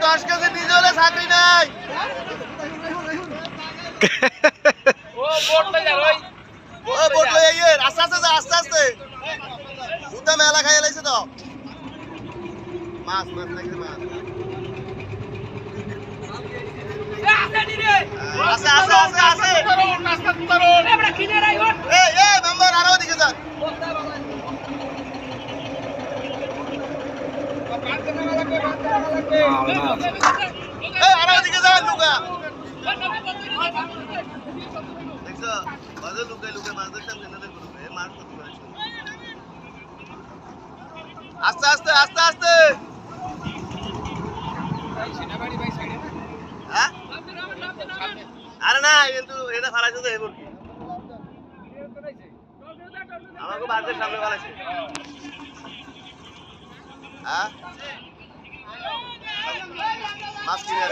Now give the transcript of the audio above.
10 KG নিয়ে হলে চাকরি নাই ও বোটটা যার ওই ও বোট লই আইয়ে আস্তে আস্তে যা আস্তে আস্তে উতা মেলা খাইয়া লাইছে তো মাছ মাছ লাগছে মাছ আছে নি রে আছে আছে আছে আছে নাস্তা তরুণ এবড়া কিনে রাই ওঠ এই এই মেম্বার আরো দিকে যা এই আরো দিকে যা লুকা দেখছো বাজে লুকাই লুকাই মাছ দেখতাম কেন দেখো এই মাছ কত করে আস্তে আস্তে আস্তে আস্তে হ্যাঁ আরে না কিন্তু এটা ফালাইছে তো এবার কি আমাকে বাজের সামনে ফালাইছে হ্যাঁ মাছ কিনে